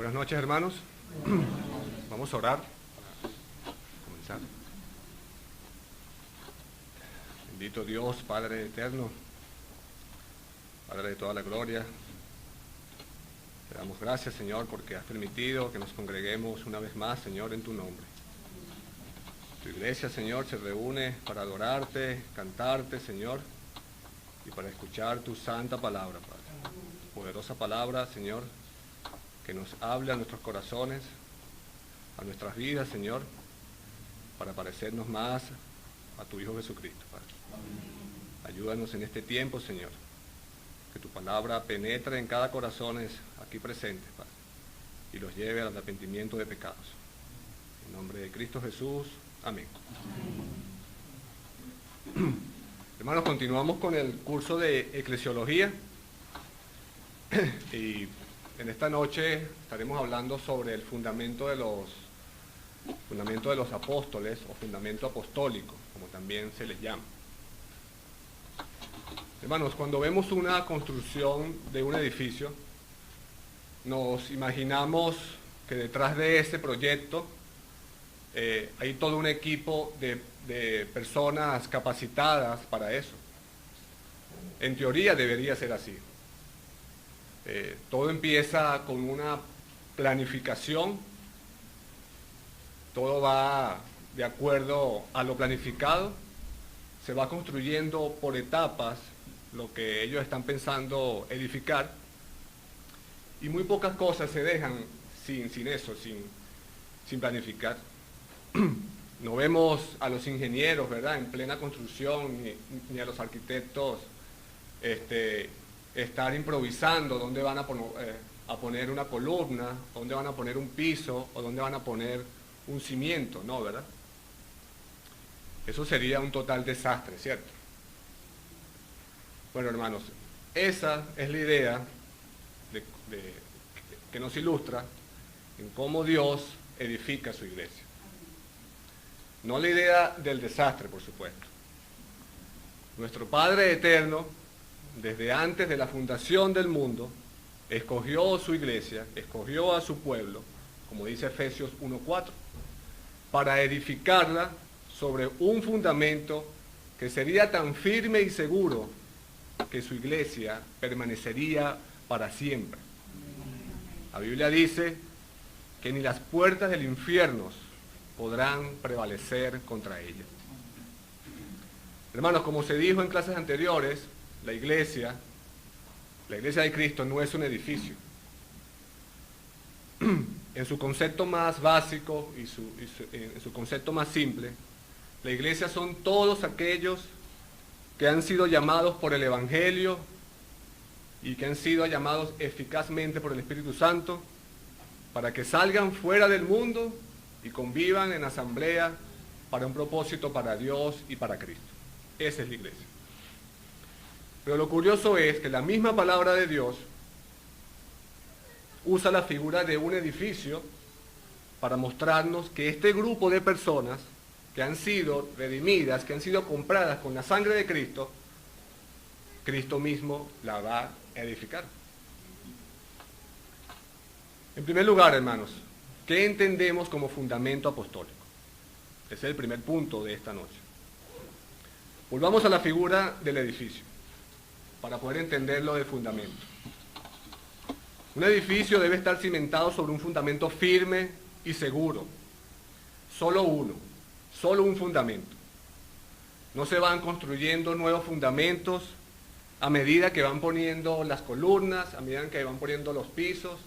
Buenas noches, hermanos. Vamos a orar para comenzar. Bendito Dios, Padre eterno, Padre de toda la gloria. Te damos gracias, Señor, porque has permitido que nos congreguemos una vez más, Señor, en tu nombre. Tu iglesia, Señor, se reúne para adorarte, cantarte, Señor, y para escuchar tu santa palabra, Padre. Poderosa palabra, Señor, que nos habla a nuestros corazones, a nuestras vidas, Señor, para parecernos más a tu Hijo Jesucristo, Padre. Ayúdanos en este tiempo, Señor, que tu palabra penetre en cada corazón aquí presente, Padre, y los lleve al arrepentimiento de pecados. En nombre de Cristo Jesús, amén. Hermanos, continuamos con el curso de eclesiología y en esta noche estaremos hablando sobre el fundamento de los apóstoles o fundamento apostólico, como también se les llama. Hermanos, cuando vemos una construcción de un edificio, nos imaginamos que detrás de ese proyecto hay todo un equipo de personas capacitadas para eso. En teoría debería ser así. Todo empieza con una planificación, todo va de acuerdo a lo planificado, se va construyendo por etapas lo que ellos están pensando edificar, y muy pocas cosas se dejan sin planificar. No vemos a los ingenieros, ¿verdad?, en plena construcción, ni a los arquitectos estar improvisando dónde van a poner una columna, dónde van a poner un piso o dónde van a poner un cimiento, ¿no?, ¿verdad? Eso sería un total desastre, ¿cierto? Bueno, hermanos, esa es la idea que nos ilustra en cómo Dios edifica su iglesia. No la idea del desastre, por supuesto. Nuestro Padre eterno, desde antes de la fundación del mundo, escogió su iglesia, escogió a su pueblo, como dice Efesios 1:4, para edificarla sobre un fundamento que sería tan firme y seguro que su iglesia permanecería para siempre. La Biblia dice que ni las puertas del infierno podrán prevalecer contra ella. Hermanos, como se dijo en clases anteriores, la iglesia de Cristo no es un edificio. En su concepto más básico y en su concepto más simple, la iglesia son todos aquellos que han sido llamados por el Evangelio y que han sido llamados eficazmente por el Espíritu Santo para que salgan fuera del mundo y convivan en asamblea para un propósito para Dios y para Cristo. Esa es la iglesia. Pero lo curioso es que la misma palabra de Dios usa la figura de un edificio para mostrarnos que este grupo de personas que han sido redimidas, que han sido compradas con la sangre de Cristo, Cristo mismo la va a edificar. En primer lugar, hermanos, ¿qué entendemos como fundamento apostólico? Ese es el primer punto de esta noche. Volvamos a la figura del edificio, para poder entenderlo del fundamento. Un edificio debe estar cimentado sobre un fundamento firme y seguro. Solo uno, solo un fundamento. No se van construyendo nuevos fundamentos a medida que van poniendo las columnas, a medida que van poniendo los pisos.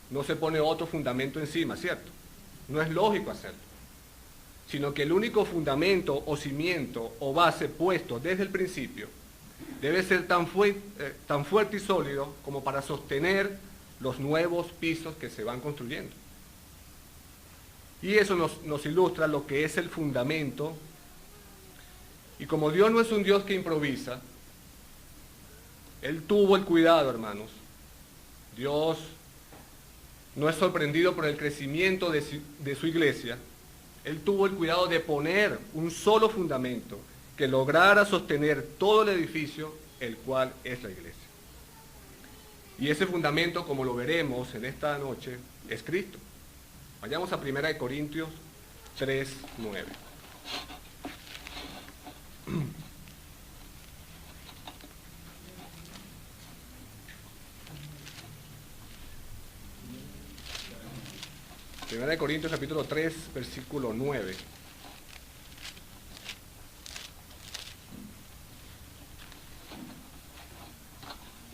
No se pone otro fundamento encima, ¿cierto? No es lógico hacerlo. Sino que el único fundamento o cimiento o base puesto desde el principio debe ser tan fuerte y sólido como para sostener los nuevos pisos que se van construyendo. Y eso nos ilustra lo que es el fundamento. Y como Dios no es un Dios que improvisa, Él tuvo el cuidado, hermanos. Dios no es sorprendido por el crecimiento de su iglesia. Él tuvo el cuidado de poner un solo fundamento que lograra sostener todo el edificio, el cual es la iglesia. Y ese fundamento, como lo veremos en esta noche, es Cristo. Vayamos a 1 Corintios 3:9. Primera de Corintios capítulo 3, versículo 9.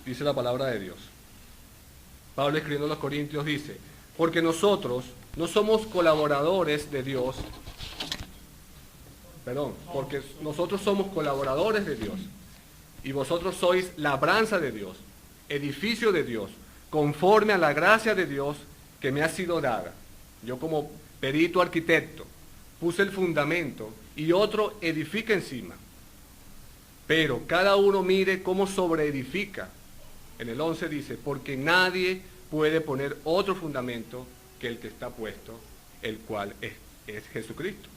Dice la palabra de Dios. Pablo escribiendo a los Corintios dice, porque nosotros no somos colaboradores de Dios, porque nosotros somos colaboradores de Dios, y vosotros sois labranza de Dios, edificio de Dios, conforme a la gracia de Dios que me ha sido dada. Yo como perito arquitecto puse el fundamento y otro edifica encima. Pero cada uno mire cómo sobreedifica. En el 11 dice, porque nadie puede poner otro fundamento que el que está puesto, el cual es Jesucristo.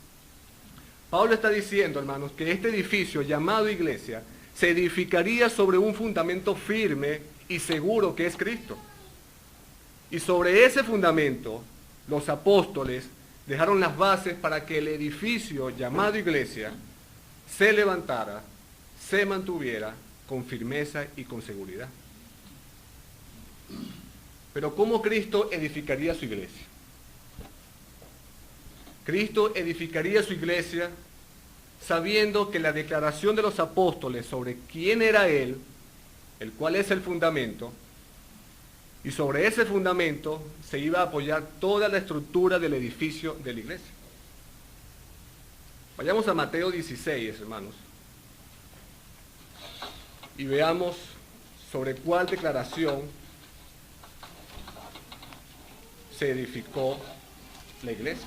Pablo está diciendo, hermanos, que este edificio llamado iglesia se edificaría sobre un fundamento firme y seguro que es Cristo. Y sobre ese fundamento, los apóstoles dejaron las bases para que el edificio llamado iglesia se levantara, se mantuviera con firmeza y con seguridad. Pero ¿cómo Cristo edificaría su iglesia? Cristo edificaría su iglesia sabiendo que la declaración de los apóstoles sobre quién era Él, el cual es el fundamento, y sobre ese fundamento se iba a apoyar toda la estructura del edificio de la iglesia. Vayamos a Mateo 16, hermanos, y veamos sobre cuál declaración se edificó la iglesia.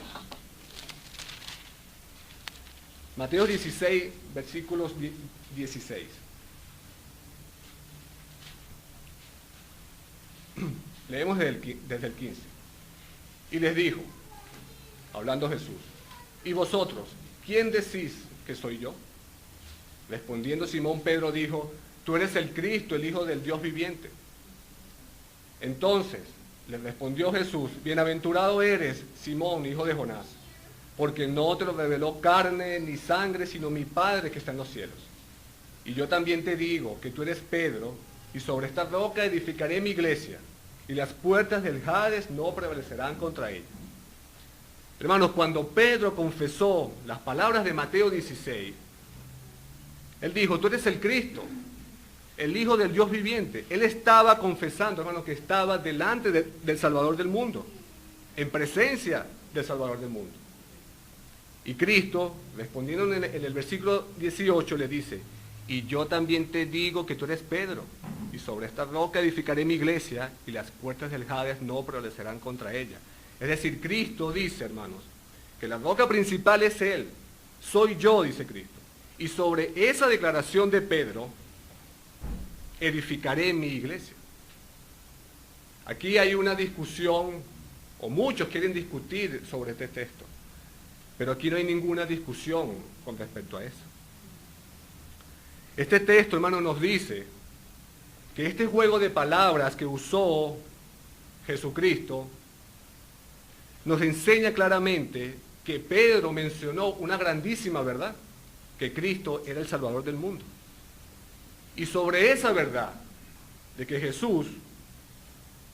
Mateo 16, versículos 16. Leemos desde el 15. Y les dijo, hablando Jesús, ¿y vosotros, quién decís que soy yo? Respondiendo Simón Pedro dijo, tú eres el Cristo, el Hijo del Dios viviente. Entonces le respondió Jesús, bienaventurado eres, Simón, hijo de Jonás, porque no te lo reveló carne ni sangre, sino mi Padre que está en los cielos. Y yo también te digo que tú eres Pedro, y sobre esta roca edificaré mi iglesia, y las puertas del Hades no prevalecerán contra ella. Hermanos, cuando Pedro confesó las palabras de Mateo 16, él dijo, tú eres el Cristo, el Hijo del Dios viviente. Él estaba confesando, hermanos, que estaba delante del Salvador del mundo, en presencia del Salvador del mundo. Y Cristo, respondiendo en el versículo 18, le dice, y yo también te digo que tú eres Pedro, y sobre esta roca edificaré mi iglesia, y las puertas del Hades no prevalecerán contra ella. Es decir, Cristo dice, hermanos, que la roca principal es Él, soy yo, dice Cristo. Y sobre esa declaración de Pedro, edificaré mi iglesia. Aquí hay una discusión, o muchos quieren discutir sobre este texto, pero aquí no hay ninguna discusión con respecto a eso. Este texto, hermano, nos dice que este juego de palabras que usó Jesucristo nos enseña claramente que Pedro mencionó una grandísima verdad, que Cristo era el Salvador del mundo. Y sobre esa verdad de que Jesús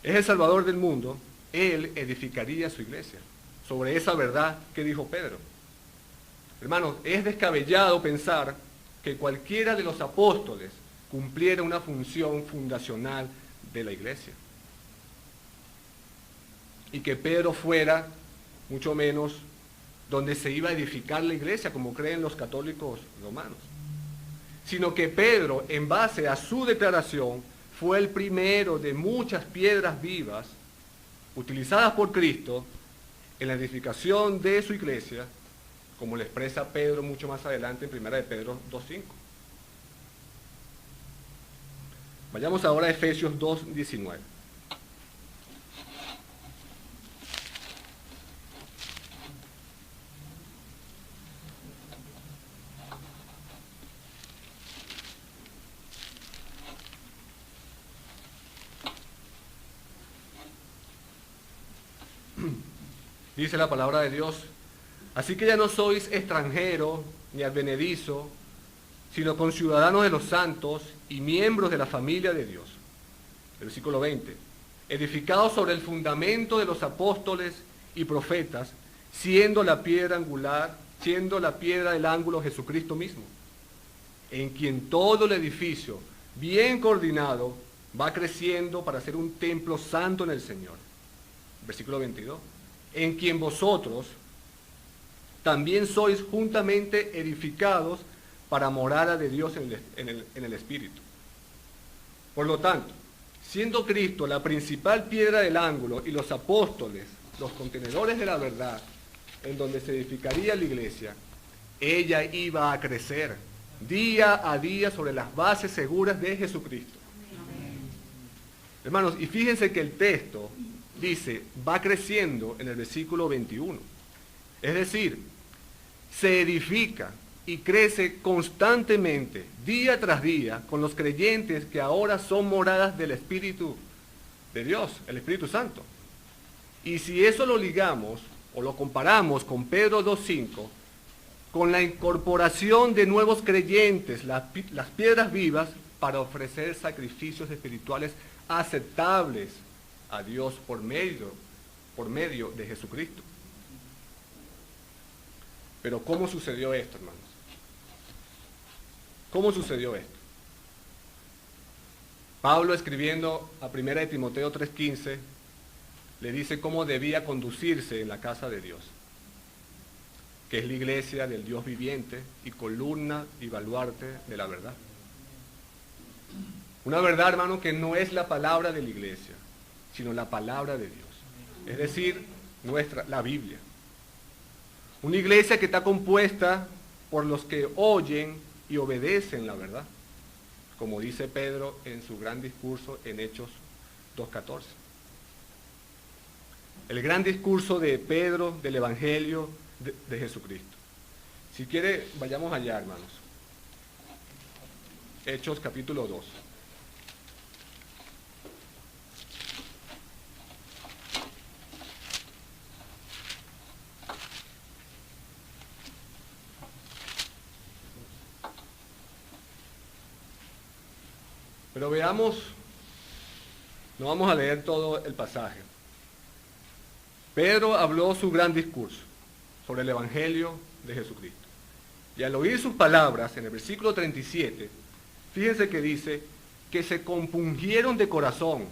es el Salvador del mundo, Él edificaría su iglesia. Sobre esa verdad que dijo Pedro. Hermanos, es descabellado pensar que cualquiera de los apóstoles cumpliera una función fundacional de la iglesia. Y que Pedro fuera, mucho menos, donde se iba a edificar la iglesia, como creen los católicos romanos. Sino que Pedro, en base a su declaración, fue el primero de muchas piedras vivas utilizadas por Cristo en la edificación de su iglesia, como le expresa Pedro mucho más adelante en 1 de Pedro 2:5. Vayamos ahora a Efesios 2:19. Dice la palabra de Dios: así que ya no sois extranjeros ni advenedizos, sino conciudadanos de los santos y miembros de la familia de Dios. El versículo 20. Edificados sobre el fundamento de los apóstoles y profetas, siendo la piedra angular, siendo la piedra del ángulo Jesucristo mismo, en quien todo el edificio, bien coordinado, va creciendo para ser un templo santo en el Señor. Versículo 22. En quien vosotros también sois juntamente edificados para morada de Dios en el Espíritu. Por lo tanto, siendo Cristo la principal piedra del ángulo y los apóstoles los contenedores de la verdad en donde se edificaría la iglesia, ella iba a crecer día a día sobre las bases seguras de Jesucristo. Hermanos, y fíjense que el texto dice, va creciendo en el versículo 21. Es decir, se edifica y crece constantemente, día tras día, con los creyentes que ahora son moradas del Espíritu de Dios, el Espíritu Santo. Y si eso lo ligamos o lo comparamos con Pedro 2:5, con la incorporación de nuevos creyentes, las piedras vivas, para ofrecer sacrificios espirituales aceptables a Dios por medio de Jesucristo. Pero ¿cómo sucedió esto, hermanos? ¿Cómo sucedió esto? Pablo, escribiendo a 1 de Timoteo 3:15, le dice cómo debía conducirse en la casa de Dios, que es la iglesia del Dios viviente y columna y baluarte de la verdad. Una verdad, hermano, que no es la palabra de la iglesia, sino la palabra de Dios. Es decir, la Biblia. Una iglesia que está compuesta por los que oyen y obedecen la verdad, como dice Pedro en su gran discurso en Hechos 2:14. El gran discurso de Pedro del Evangelio de Jesucristo. Si quiere, vayamos allá, hermanos. Hechos capítulo 2. Pero veamos, no vamos a leer todo el pasaje. Pedro habló su gran discurso sobre el Evangelio de Jesucristo. Y al oír sus palabras, en el versículo 37, fíjense que dice que se compungieron de corazón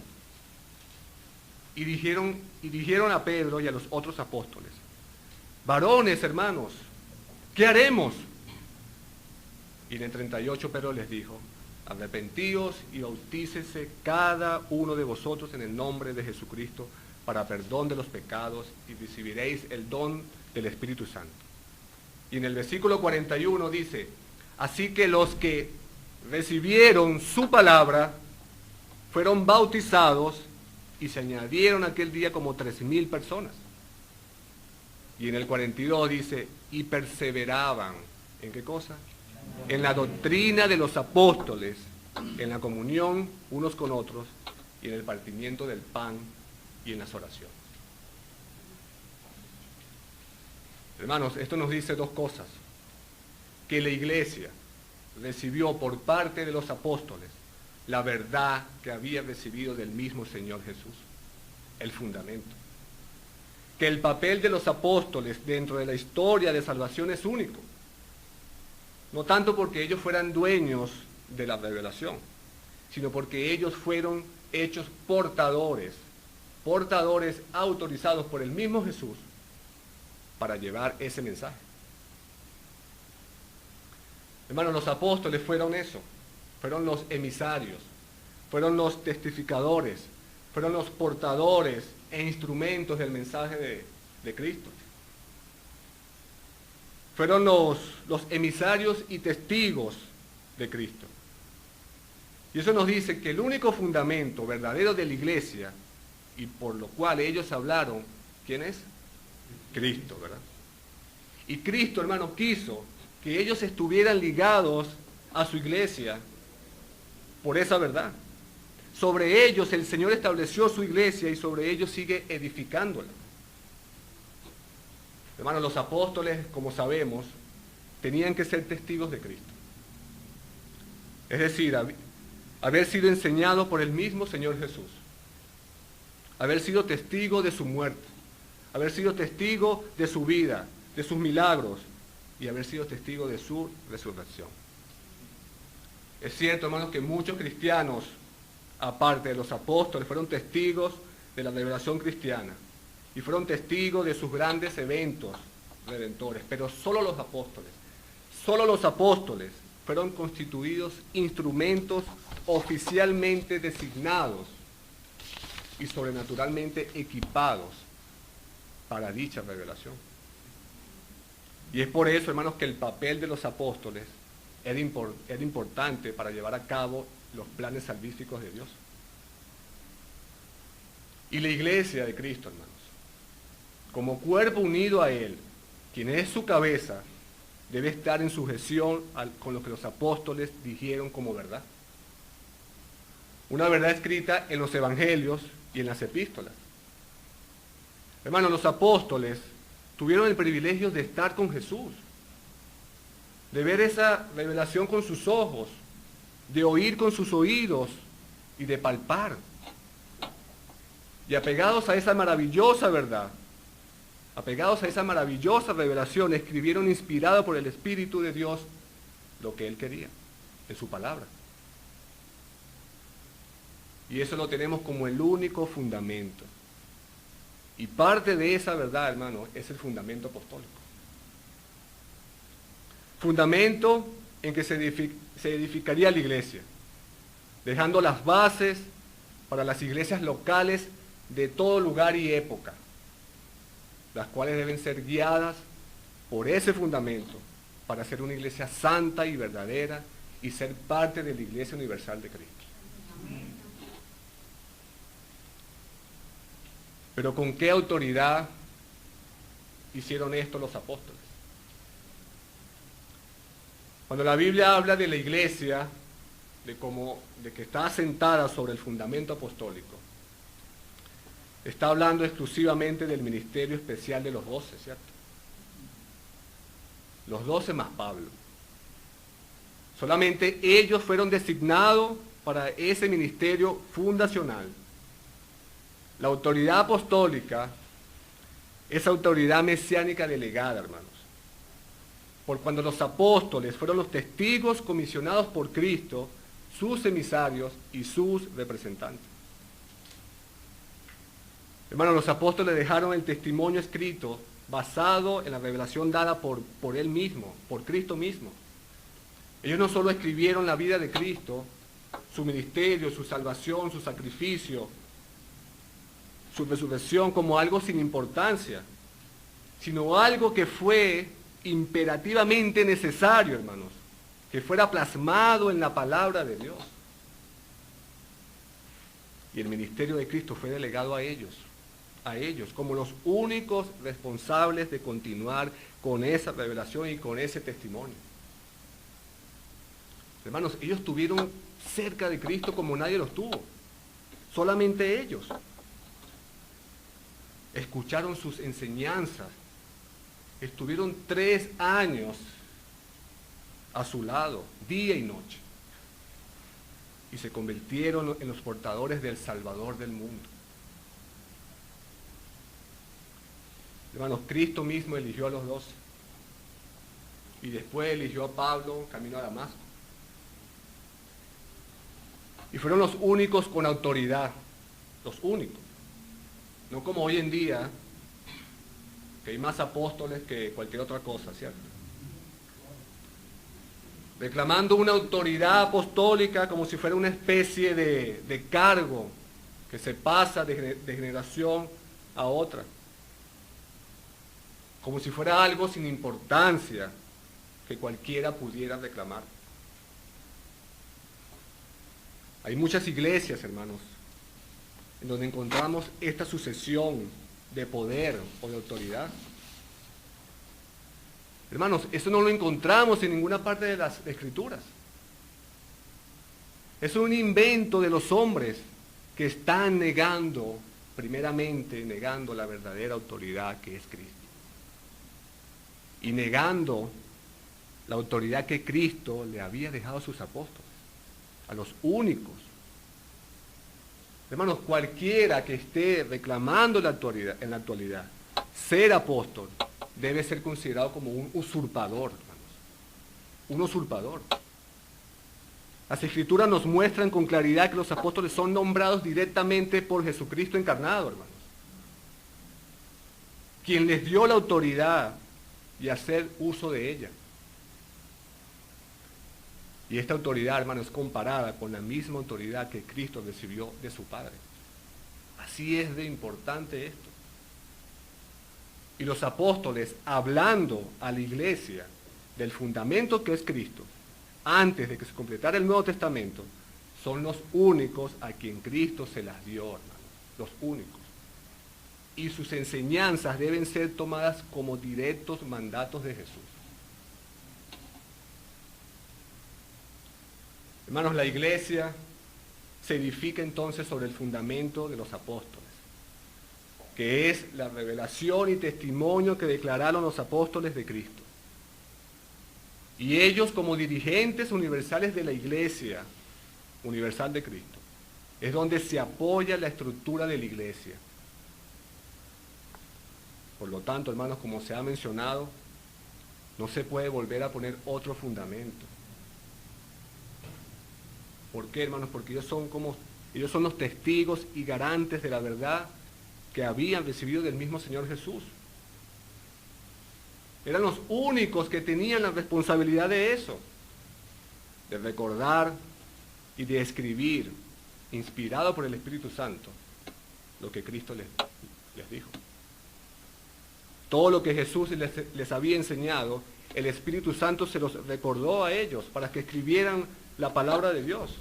y dijeron a Pedro y a los otros apóstoles: varones, hermanos, ¿qué haremos? Y en el 38 Pedro les dijo: arrepentíos y bautícese cada uno de vosotros en el nombre de Jesucristo para perdón de los pecados y recibiréis el don del Espíritu Santo. Y en el versículo 41 dice: así que los que recibieron su palabra fueron bautizados y se añadieron aquel día como 3,000 personas. Y en el 42 dice: y perseveraban, ¿en qué cosa? En la doctrina de los apóstoles, en la comunión unos con otros y en el partimiento del pan y en las oraciones. Hermanos, esto nos dice dos cosas: que la iglesia recibió por parte de los apóstoles la verdad que había recibido del mismo Señor Jesús, el fundamento. Que el papel de los apóstoles dentro de la historia de salvación es único. No tanto porque ellos fueran dueños de la revelación, sino porque ellos fueron hechos portadores autorizados por el mismo Jesús para llevar ese mensaje. Hermanos, los apóstoles fueron eso, fueron los emisarios, fueron los testificadores, fueron los portadores e instrumentos del mensaje de Cristo. Fueron los emisarios y testigos de Cristo. Y eso nos dice que el único fundamento verdadero de la iglesia, y por lo cual ellos hablaron, ¿quién es? Cristo, ¿verdad? Y Cristo, hermano, quiso que ellos estuvieran ligados a su iglesia por esa verdad. Sobre ellos el Señor estableció su iglesia y sobre ellos sigue edificándola. Hermanos, los apóstoles, como sabemos, tenían que ser testigos de Cristo. Es decir, haber sido enseñados por el mismo Señor Jesús, haber sido testigo de su muerte, haber sido testigo de su vida, de sus milagros y haber sido testigo de su resurrección. Es cierto, hermanos, que muchos cristianos, aparte de los apóstoles, fueron testigos de la revelación cristiana y fueron testigos de sus grandes eventos redentores, pero solo los apóstoles fueron constituidos instrumentos oficialmente designados y sobrenaturalmente equipados para dicha revelación. Y es por eso, hermanos, que el papel de los apóstoles era importante para llevar a cabo los planes salvíficos de Dios. Y la iglesia de Cristo, hermanos, como cuerpo unido a Él, quien es su cabeza, debe estar en sujeción con lo que los apóstoles dijeron como verdad. Una verdad escrita en los evangelios y en las epístolas. Hermanos, los apóstoles tuvieron el privilegio de estar con Jesús, de ver esa revelación con sus ojos, de oír con sus oídos y de palpar. Y apegados a esa maravillosa verdad, apegados a esa maravillosa revelación, escribieron inspirado por el Espíritu de Dios lo que Él quería en su palabra. Y eso lo tenemos como el único fundamento. Y parte de esa verdad, hermano, es el fundamento apostólico. Fundamento en que se edificaría la iglesia, dejando las bases para las iglesias locales de todo lugar y época, las cuales deben ser guiadas por ese fundamento para ser una iglesia santa y verdadera y ser parte de la iglesia universal de Cristo. Pero ¿con qué autoridad hicieron esto los apóstoles? Cuando la Biblia habla de la iglesia, de que está asentada sobre el fundamento apostólico, está hablando exclusivamente del ministerio especial de los 12, ¿cierto? Los 12 más Pablo. Solamente ellos fueron designados para ese ministerio fundacional. La autoridad apostólica es autoridad mesiánica delegada, hermanos. Por cuando los apóstoles fueron los testigos comisionados por Cristo, sus emisarios y sus representantes. Hermanos, los apóstoles dejaron el testimonio escrito basado en la revelación dada por Él mismo, por Cristo mismo. Ellos no solo escribieron la vida de Cristo, su ministerio, su salvación, su sacrificio, su resurrección como algo sin importancia, sino algo que fue imperativamente necesario, hermanos, que fuera plasmado en la palabra de Dios. Y el ministerio de Cristo fue delegado a ellos como los únicos responsables de continuar con esa revelación y con ese testimonio. Hermanos, ellos tuvieron cerca de Cristo como nadie los tuvo, solamente ellos. Escucharon sus enseñanzas, estuvieron 3 años a su lado, día y noche, y se convirtieron en los portadores del Salvador del mundo. Hermanos, Cristo mismo eligió a los 12, y después eligió a Pablo camino a Damasco. Y fueron los únicos con autoridad, los únicos. No como hoy en día, que hay más apóstoles que cualquier otra cosa, ¿cierto? Reclamando una autoridad apostólica como si fuera una especie de cargo que se pasa de generación a otra. Como si fuera algo sin importancia que cualquiera pudiera reclamar. Hay muchas iglesias, hermanos, en donde encontramos esta sucesión de poder o de autoridad. Hermanos, eso no lo encontramos en ninguna parte de las Escrituras. Es un invento de los hombres que están primeramente negando la verdadera autoridad que es Cristo. y negando la autoridad que Cristo le había dejado a sus apóstoles, a los únicos. Hermanos, cualquiera que esté reclamando en la actualidad ser apóstol debe ser considerado como un usurpador, hermanos. Un usurpador. Las Escrituras nos muestran con claridad que los apóstoles son nombrados directamente por Jesucristo encarnado, hermanos. Quien les dio la autoridad y hacer uso de ella. Y esta autoridad, hermanos, es comparada con la misma autoridad que Cristo recibió de su Padre. Así es de importante esto. Y los apóstoles, hablando a la iglesia del fundamento que es Cristo, antes de que se completara el Nuevo Testamento, son los únicos a quien Cristo se las dio, hermanos. Los únicos. Y sus enseñanzas deben ser tomadas como directos mandatos de Jesús. Hermanos, la iglesia se edifica entonces sobre el fundamento de los apóstoles, que es la revelación y testimonio que declararon los apóstoles de Cristo. Y ellos, como dirigentes universales de la iglesia universal de Cristo, es donde se apoya la estructura de la iglesia. Por lo tanto, hermanos, como se ha mencionado, no se puede volver a poner otro fundamento. ¿Por qué, hermanos? Porque ellos son los testigos y garantes de la verdad que habían recibido del mismo Señor Jesús. Eran los únicos que tenían la responsabilidad de eso, de recordar y de escribir, inspirado por el Espíritu Santo, lo que Cristo les dijo. Todo lo que Jesús les había enseñado, el Espíritu Santo se los recordó a ellos para que escribieran la palabra de Dios,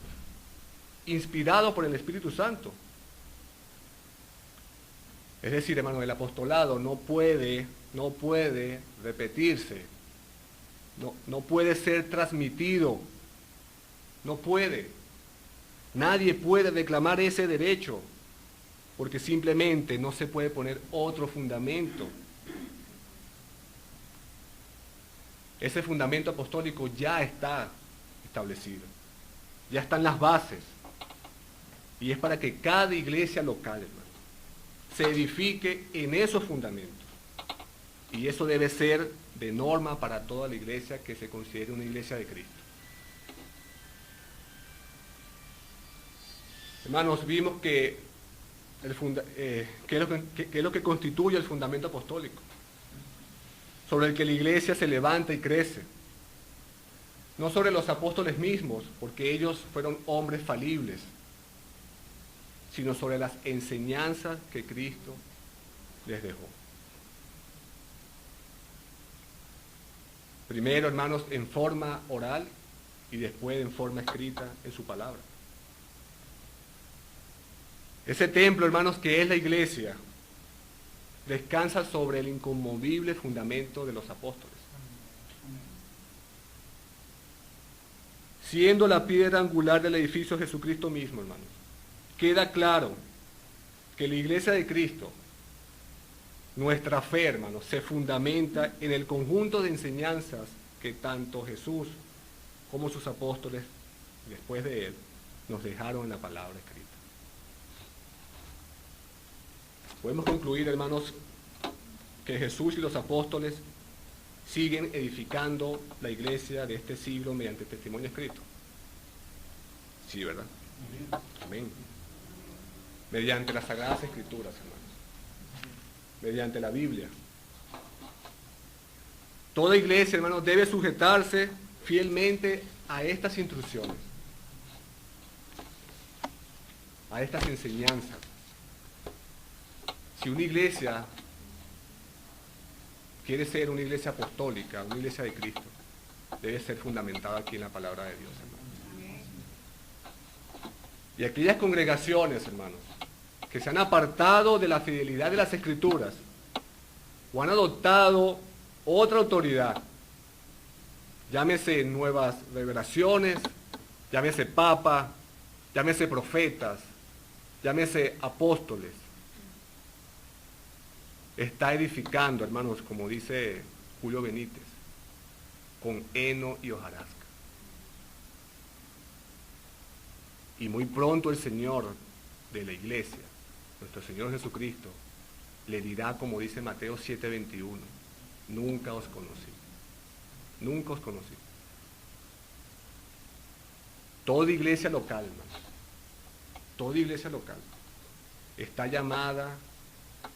inspirado por el Espíritu Santo. Es decir, hermano, el apostolado no puede repetirse, no puede ser transmitido, no puede. Nadie puede reclamar ese derecho, porque simplemente no se puede poner otro fundamento. Ese fundamento apostólico ya está establecido, ya están las bases, y es para que cada iglesia local, hermano, se edifique en esos fundamentos, y eso debe ser de norma para toda la iglesia que se considere una iglesia de Cristo. Hermanos, vimos que ¿qué es lo que constituye el fundamento apostólico? Sobre el que la iglesia se levanta y crece. No sobre los apóstoles mismos, porque ellos fueron hombres falibles, sino sobre las enseñanzas que Cristo les dejó. Primero, hermanos, en forma oral y después en forma escrita en su palabra. Ese templo, hermanos, que es la iglesia, descansa sobre el inconmovible fundamento de los apóstoles. Siendo la piedra angular del edificio Jesucristo mismo, hermanos, queda claro que la iglesia de Cristo, nuestra fe, hermanos, se fundamenta en el conjunto de enseñanzas que tanto Jesús como sus apóstoles, después de él, nos dejaron en la palabra escrita. Podemos concluir, hermanos, que Jesús y los apóstoles siguen edificando la iglesia de este siglo mediante testimonio escrito. Sí, ¿verdad? Amén. Mediante las Sagradas Escrituras, hermanos. Mediante la Biblia. Toda iglesia, hermanos, debe sujetarse fielmente a estas instrucciones, a estas enseñanzas. Si una iglesia quiere ser una iglesia apostólica, una iglesia de Cristo, debe ser fundamentada aquí en la palabra de Dios, hermanos. Y aquellas congregaciones, hermanos, que se han apartado de la fidelidad de las Escrituras o han adoptado otra autoridad, llámese nuevas revelaciones, llámese papa, llámese profetas, llámese apóstoles, está edificando, hermanos, como dice Julio Benítez, con heno y hojarasca. Y muy pronto el Señor de la iglesia, nuestro Señor Jesucristo, le dirá, como dice Mateo 7:21, nunca os conocí, nunca os conocí. Toda iglesia local, hermanos, toda iglesia local está llamada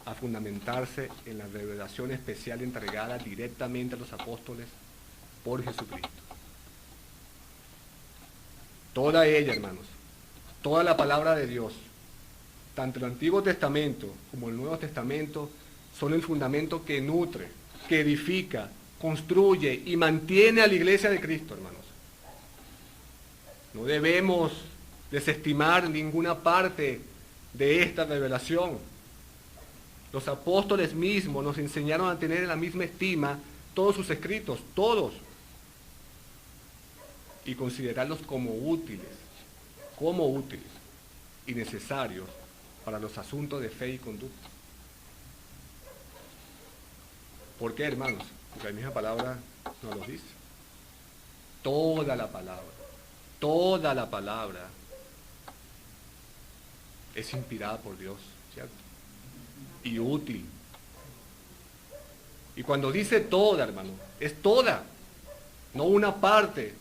a fundamentarse en la revelación especial entregada directamente a los apóstoles por Jesucristo. Toda ella, hermanos, toda la palabra de Dios, tanto el Antiguo Testamento como el Nuevo Testamento, son el fundamento que nutre, que edifica, construye y mantiene a la iglesia de Cristo, hermanos. No debemos desestimar ninguna parte de esta revelación. Los apóstoles mismos nos enseñaron a tener en la misma estima todos sus escritos, todos, y considerarlos como útiles y necesarios para los asuntos de fe y conducta. ¿Por qué, hermanos? Porque la misma palabra nos lo dice. Toda la palabra es inspirada por Dios, ¿cierto? Y útil. Y cuando dice toda, hermano, es toda, no una parte,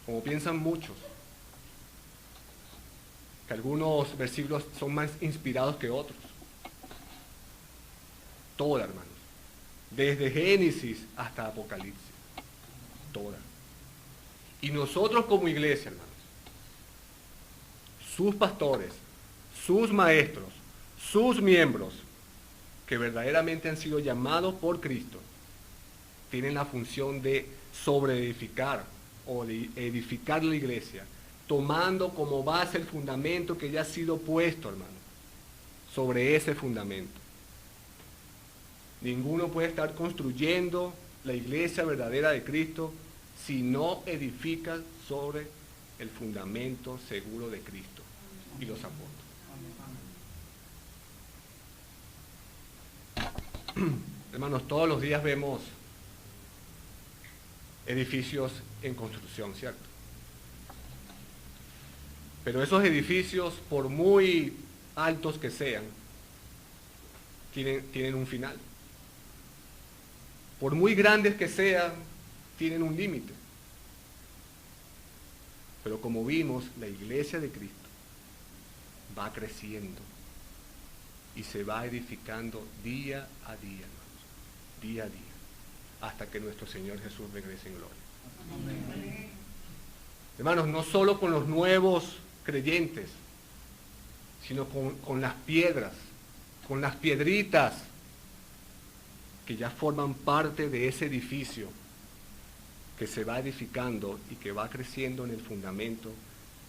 como piensan muchos, que algunos versículos son más inspirados que otros. Toda, hermanos, desde Génesis hasta Apocalipsis, toda. Y nosotros como iglesia, hermanos, sus pastores, sus maestros, sus miembros, que verdaderamente han sido llamados por Cristo, tienen la función de sobreedificar o de edificar la iglesia, tomando como base el fundamento que ya ha sido puesto, hermano, sobre ese fundamento. Ninguno puede estar construyendo la iglesia verdadera de Cristo si no edifica sobre el fundamento seguro de Cristo y los apóstoles. Hermanos, todos los días vemos edificios en construcción, ¿cierto? Pero esos edificios, por muy altos que sean, tienen un final. Por muy grandes que sean, tienen un límite. Pero como vimos, la iglesia de Cristo va creciendo y se va edificando día a día, hermanos, día a día, hasta que nuestro Señor Jesús regrese en gloria. Amén. Hermanos, no solo con los nuevos creyentes, sino con las piedras, con las piedritas que ya forman parte de ese edificio que se va edificando y que va creciendo en el fundamento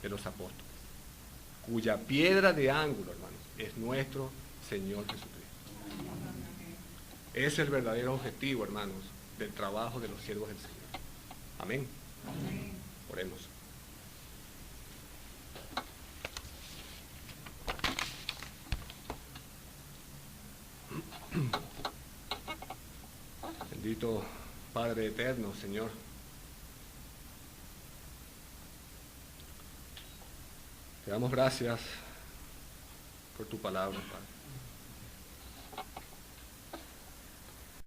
de los apóstoles, cuya piedra de ángulo, hermanos, es nuestro Señor Jesucristo. Es el verdadero objetivo, hermanos, del trabajo de los siervos del Señor. Amén. Amén. Oremos. Bendito Padre eterno, Señor. Te damos gracias por tu palabra, Padre.